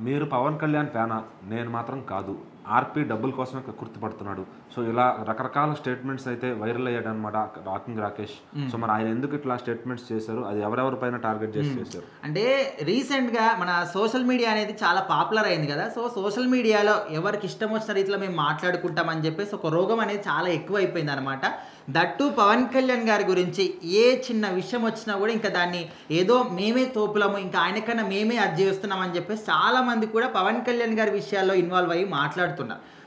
మీరు పవన్ కళ్యాణ్ ఫ్యానా? నేను మాత్రం కాదు. ఆర్‌పీ డబ్బుల కోసమే కక్కుర్తిపడుతున్నాడు. సో, ఇలా రకరకాల స్టేట్మెంట్స్ అయితే వైరల్ అయ్యాడనమాట రాకింగ్ రాకేష్. సో, మరి ఆయన ఎందుకు ఇట్లా స్టేట్మెంట్స్ చేశారు? అది ఎవరెవరి పైన టార్గెట్ చేసి చేశారు? అంటే రీసెంట్‌గా మన సోషల్ మీడియా అనేది చాలా పాపులర్ అయింది కదా! సో, సోషల్ మీడియాలో ఎవరికి ఇష్టం వచ్చిన రీతిలో మేము మాట్లాడుకుంటాం అని చెప్పేసి ఒక రోగం అనేది చాలా ఎక్కువైపోయిందనమాట. దట్టు పవన్ కళ్యాణ్ గారి గురించి ఏ చిన్న విషయం వచ్చినా కూడా ఇంకా దాన్ని ఏదో మేమే తోపులము, ఇంకా ఆయనకన్నా మేమే అది చేస్తున్నాం అని చెప్పేసి చాలామంది కూడా పవన్ కళ్యాణ్ గారి విషయాల్లో ఇన్వాల్వ్ అయ్యి మాట్లాడుతున్నారు.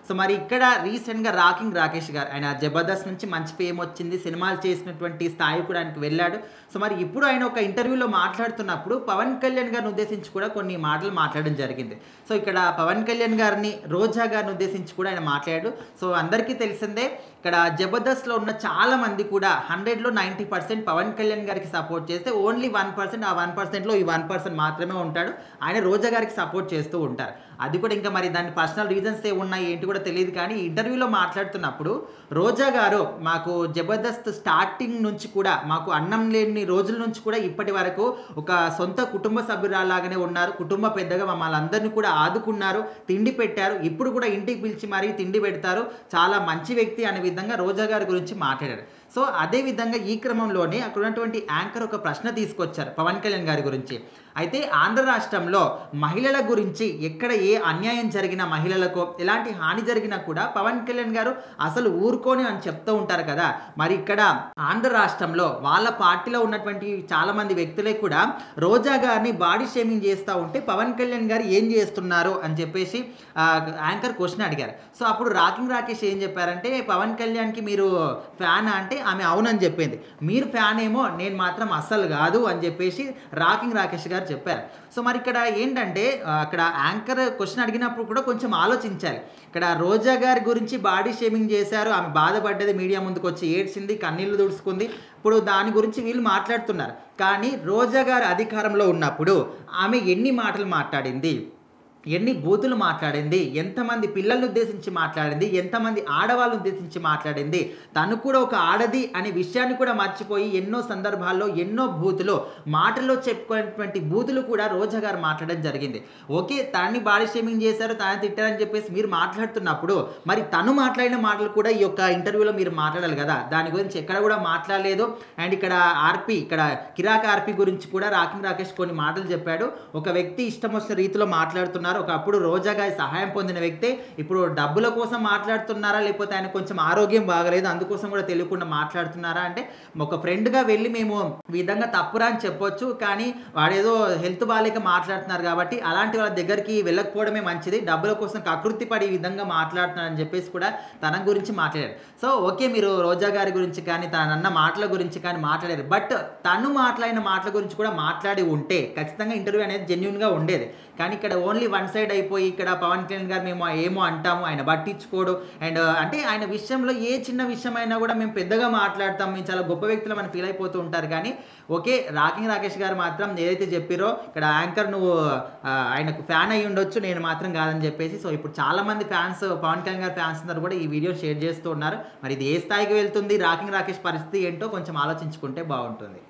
సో, మరి ఇక్కడ రీసెంట్‌గా రాకింగ్ రాకేష్ గారు ఆయన జబర్దస్త్ నుంచి మంచి ఫేమ్ వచ్చింది. సినిమాలు చేసినటువంటి స్థాయి కూడా ఆయనకి వెళ్ళాడు. సో, మరి ఇప్పుడు ఆయన ఒక ఇంటర్వ్యూలో మాట్లాడుతున్నప్పుడు పవన్ కళ్యాణ్ గారిని ఉద్దేశించి కూడా కొన్ని మాటలు మాట్లాడడం జరిగింది. సో, ఇక్కడ పవన్ కళ్యాణ్ గారిని, రోజా గారిని ఉద్దేశించి కూడా ఆయన మాట్లాడాడు. సో, అందరికీ తెలిసిందే ఇక్కడ జబర్దస్త్‌లో ఉన్న చాలా మంది కూడా 100లో 90% పవన్ కళ్యాణ్ గారికి సపోర్ట్ చేస్తే ఓన్లీ 1% ఆ 1%లో ఈ 1% మాత్రమే ఉంటాడు. ఆయన రోజా గారికి సపోర్ట్ చేస్తూ ఉంటారు. అది కూడా ఇంకా మరి దాని పర్సనల్ రీజన్స్ ఏమున్నాయి ఏంటి కూడా తెలియదు. కానీ ఇంటర్వ్యూలో మాట్లాడుతున్నప్పుడు రోజా గారు మాకు జబర్దస్త్ స్టార్టింగ్ నుంచి కూడా మాకు అన్నం లేని రోజుల నుంచి కూడా ఇప్పటి వరకు ఒక సొంత కుటుంబ సభ్యురాలాగానే ఉన్నారు. కుటుంబ పెద్దగా మమ్మల్ని అందరినీ కూడా ఆదుకున్నారు, తిండి పెట్టారు. ఇప్పుడు కూడా ఇంటికి పిలిచి మరీ తిండి పెడతారు. చాలా మంచి వ్యక్తి అనే విధంగా రోజా గారి గురించి మాట్లాడారు. సో, అదే విధంగా ఈ క్రమంలోనే అక్కడ ఉన్నటువంటి యాంకర్ ఒక ప్రశ్న తీసుకొచ్చారు పవన్ కళ్యాణ్ గారి గురించి. అయితే ఆంధ్ర రాష్ట్రంలో మహిళల గురించి ఎక్కడ ఏ అన్యాయం జరిగినా, మహిళలకు ఎలాంటి హాని జరిగినా కూడా పవన్ కళ్యాణ్ గారు అసలు ఊరుకోని అని చెప్తూ ఉంటారు కదా! మరి ఇక్కడ ఆంధ్ర రాష్ట్రంలో వాళ్ళ పార్టీలో ఉన్నటువంటి చాలా మంది వ్యక్తులే కూడా రోజా గారిని బాడీ షేమింగ్ చేస్తూ ఉంటే పవన్ కళ్యాణ్ గారు ఏం చేస్తున్నారు అని చెప్పేసి యాంకర్ క్వశ్చన్ అడిగారు. సో, అప్పుడు రాకింగ్ రాకేష్ ఏం చెప్పారంటే పవన్ కళ్యాణ్‌కి మీరు ఫ్యానా అంటే ఆమె అవునని చెప్పింది. మీరు ఫ్యాన్ ఏమో, నేను మాత్రం అస్సలు కాదు అని చెప్పేసి రాకింగ్ రాకేష్ గారు చెప్పారు. సో, మరి ఇక్కడ ఏంటంటే అక్కడ యాంకర్ క్వశ్చన్ అడిగినప్పుడు కూడా కొంచెం ఆలోచించాలి. ఇక్కడ రోజా గారి గురించి బాడీ షేమింగ్ చేశారు. ఆమె బాధపడ్డది, మీడియా ముందుకు వచ్చి ఏడ్చింది, కన్నీళ్లు తుడుచుకుంది. ఇప్పుడు దాని గురించి వీళ్ళు మాట్లాడుతున్నారు. కానీ రోజా గారు అధికారంలో ఉన్నప్పుడు ఆమె ఎన్ని మాటలు మాట్లాడింది, ఎన్ని బూతులు మాట్లాడింది, ఎంతమంది పిల్లల్ని ఉద్దేశించి మాట్లాడింది, ఎంతమంది ఆడవాళ్ళని ఉద్దేశించి మాట్లాడింది, తను కూడా ఒక ఆడది అనే విషయాన్ని కూడా మర్చిపోయి ఎన్నో సందర్భాల్లో ఎన్నో బూతులు మాటల్లో చెప్పుకునేటువంటి బూతులు కూడా రోజా గారు మాట్లాడడం జరిగింది. ఓకే, తనని బాడీ షేమింగ్ చేశారు, తనని తిట్టారని చెప్పేసి మీరు మాట్లాడుతున్నప్పుడు మరి తను మాట్లాడిన మాటలు కూడా ఈ యొక్క ఇంటర్వ్యూలో మీరు మాట్లాడాలి కదా! దాని గురించి ఎక్కడ కూడా మాట్లాడలేదు. అండ్ ఇక్కడ ఇక్కడ కిరాక్ ఆర్పీ గురించి కూడా రాకింగ్ రాకేష్ కొన్ని మాటలు చెప్పాడు. ఒక వ్యక్తి ఇష్టం వచ్చిన రీతిలో మాట్లాడుతున్నారు. ఒకప్పుడు రోజా గారి సహాయం పొందిన వ్యక్తే ఇప్పుడు డబ్బుల కోసం మాట్లాడుతున్నారా, లేకపోతే ఆయన కొంచెం ఆరోగ్యం బాగలేదు అందుకోసం కూడా తెలియకుండా మాట్లాడుతున్నారా అంటే, ఒక ఫ్రెండ్గా వెళ్ళి మేము ఈ విధంగా తప్పురా అని చెప్పొచ్చు. కానీ వాడేదో హెల్త్ బాగాలేక మాట్లాడుతున్నారు కాబట్టి అలాంటి వాళ్ళ దగ్గరికి వెళ్ళకపోవడమే మంచిది. డబ్బుల కోసం కకృతి పడి ఈ విధంగా మాట్లాడుతున్నారని చెప్పేసి కూడా తన గురించి మాట్లాడారు. సో, ఓకే, మీరు రోజా గారి గురించి కానీ తనన్న మాటల గురించి కానీ మాట్లాడారు. బట్ తను మాట్లాడిన మాటల గురించి కూడా మాట్లాడి ఉంటే ఖచ్చితంగా ఇంటర్వ్యూ అనేది జెన్యూన్గా ఉండేది. కానీ ఇక్కడ ఓన్లీ వన్ సైడ్ అయిపోయి ఇక్కడ పవన్ కళ్యాణ్ గారు మేము ఏమో అంటాము, ఆయన పట్టించుకోడు. అండ్ అంటే ఆయన విషయంలో ఏ చిన్న విషయం అయినా కూడా మేము పెద్దగా మాట్లాడతాం, మేము చాలా గొప్ప వ్యక్తులు మనం ఫీల్ అయిపోతూ ఉంటారు. కానీ ఓకే, రాకింగ్ రాకేష్ గారు మాత్రం ఏదైతే చెప్పారో ఇక్కడ యాంకర్ నువ్వు ఆయనకు ఫ్యాన్ అయ్యి ఉండొచ్చు, నేను మాత్రం కాదని చెప్పేసి. సో, ఇప్పుడు చాలామంది ఫ్యాన్స్, పవన్ కళ్యాణ్ గారి ఫ్యాన్స్ అందరూ కూడా ఈ వీడియో షేర్ చేస్తూ ఉన్నారు. మరి ఇది ఏ స్థాయికి వెళ్తుంది, రాకింగ్ రాకేష్ పరిస్థితి ఏంటో కొంచెం ఆలోచించుకుంటే బాగుంటుంది.